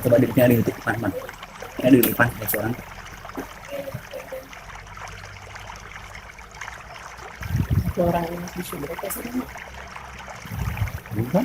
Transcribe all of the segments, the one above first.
Coba duduknya di depan, man. Ya di depan ada seorang. Orang yang di sini berapa sih? Bukan?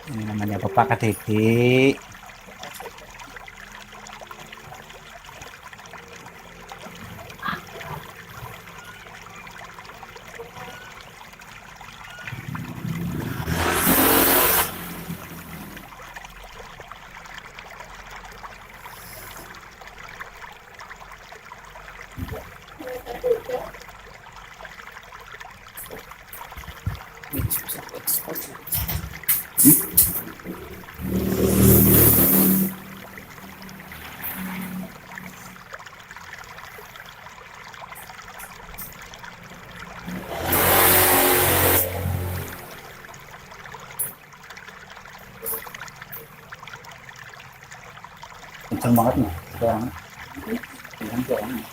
Ini namanya Bapak KTP. Kenceng banget nih suaranya. Kenceng suaranya.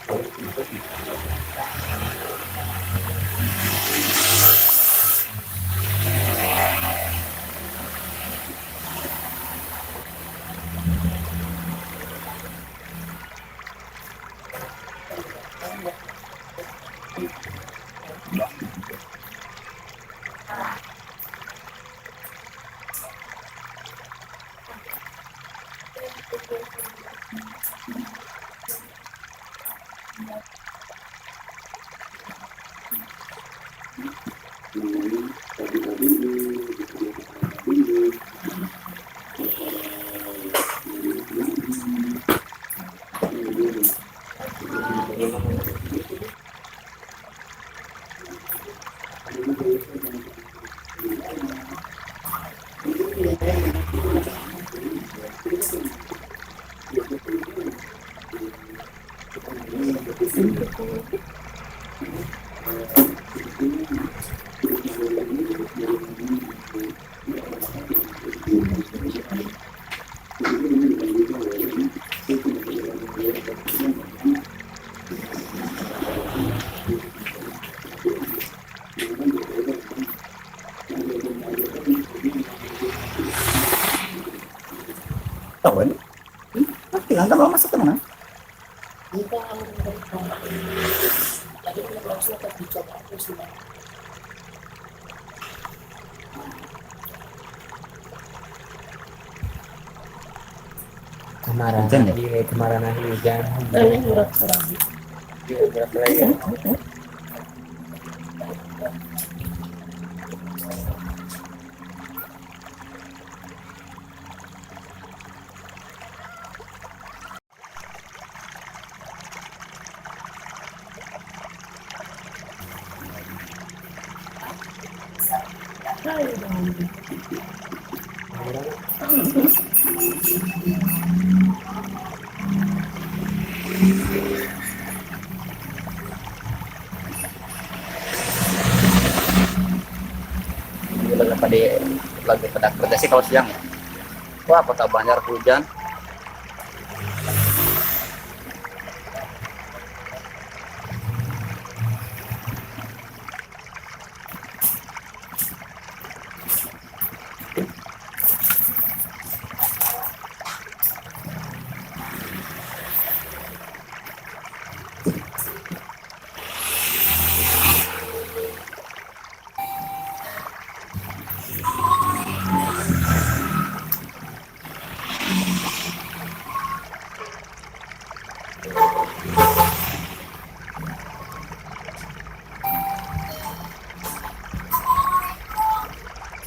Tahu kan? Bilang kan masuk ke mana? Kemarin Hujan ya? di kemarin hujan. Ini murah-murah. Berapa lagi? Lagi pada kerja sih kalau siang. Wah, Kota Banjar hujan.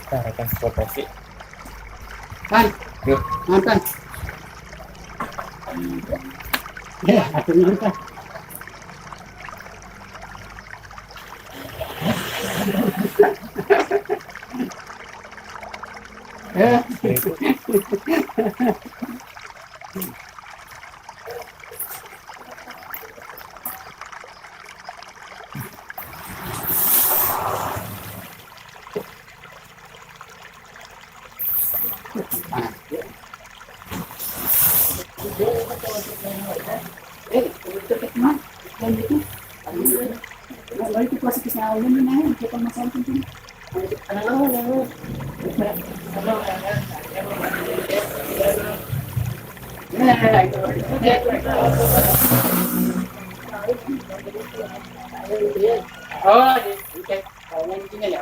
Kita akan profesi. Pan, Yuk. nonton. Ya, aku nonton. Eh, Lalu itu pasti kesalahan ini, kita masalah penting. Oh, dicek. Kalau yang ini ya.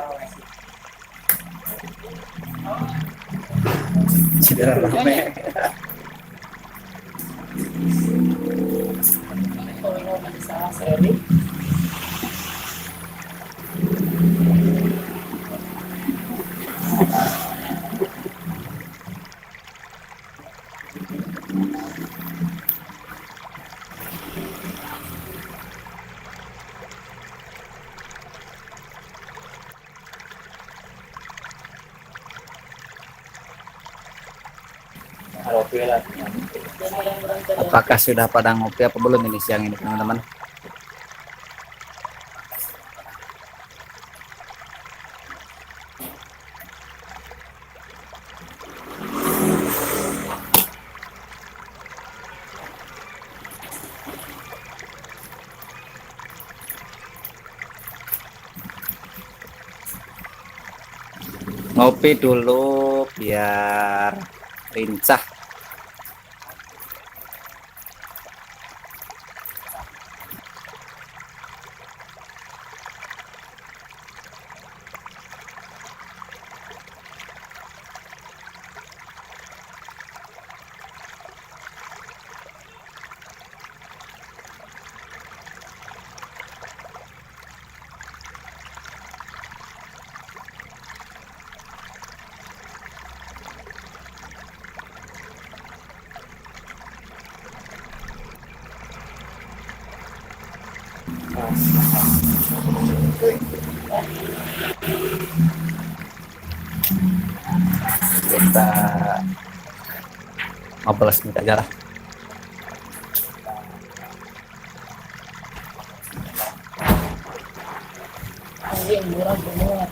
Sudah rame. Kalau mau salah seri. Oke lah. Apakah sudah pada ngopi apa belum ini siang ini teman-teman? Ngopi dulu biar lincah. Kita 15 menit aja lah. Anjing murah banget.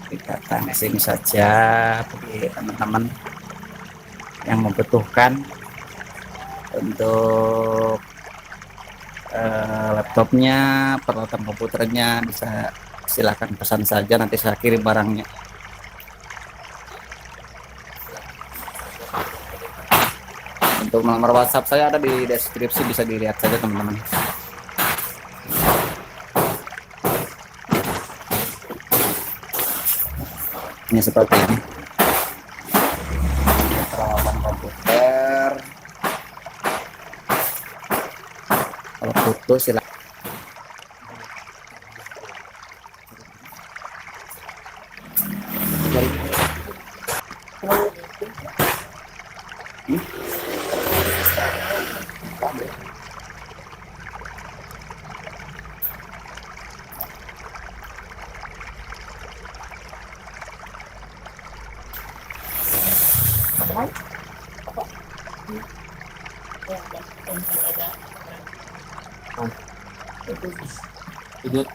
Kita sini saja bagi teman-teman yang membutuhkan untuk laptopnya, peralatan komputernya, bisa silakan pesan saja, nanti saya kirim barangnya. Untuk nomor WhatsApp saya ada di deskripsi, bisa dilihat saja teman-teman. Ini seperti ini peralatan komputer. Kalau butuh silakan. Sudut.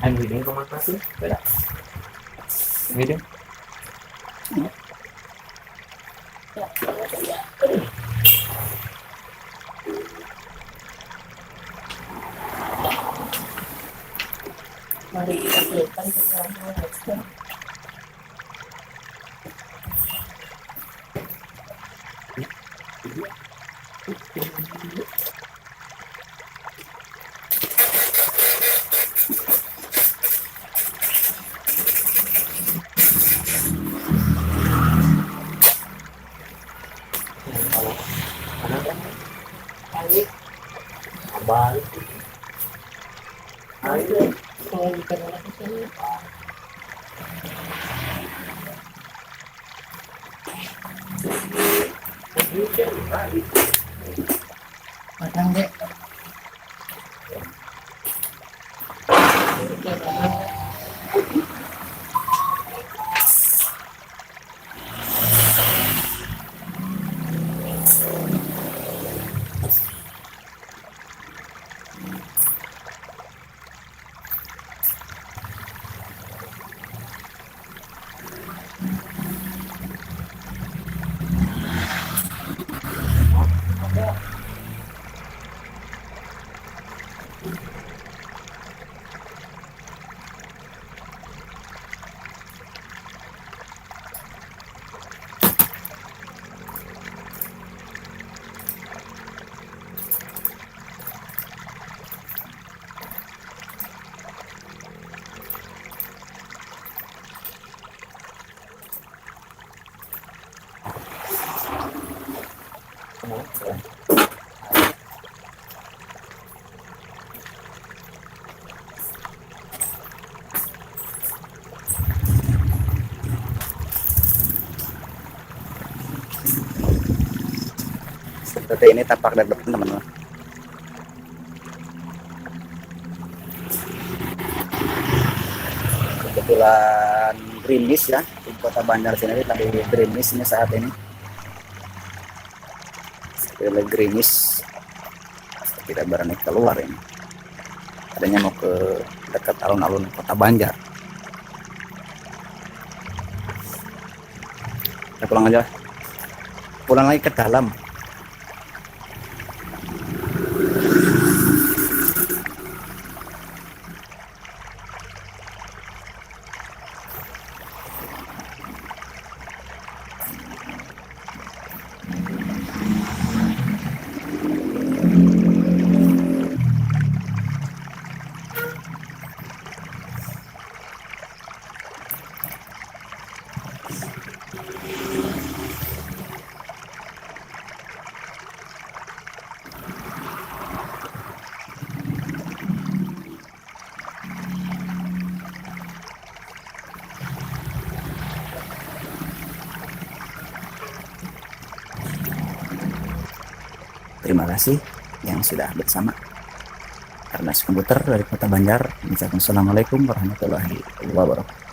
I'm reading kemana sih? Beda. Reading. Mari kita kelihatan ke Abang. Ayo, kalau kita nolak ke sini. Padang dek. Seperti ini tapak dari depan teman-teman. Kebetulan gerimis ya di kota Bandar sini lagi gerimis ini saat ini. Lagi gerimis, tidak berani keluar ini. Adanya mau ke dekat alun-alun kota Banjar. Kita pulang aja. Pulang lagi ke dalam. Terima kasih yang sudah bersama. Karena komputer dari Kota Banjar. Assalamualaikum warahmatullahi wabarakatuh.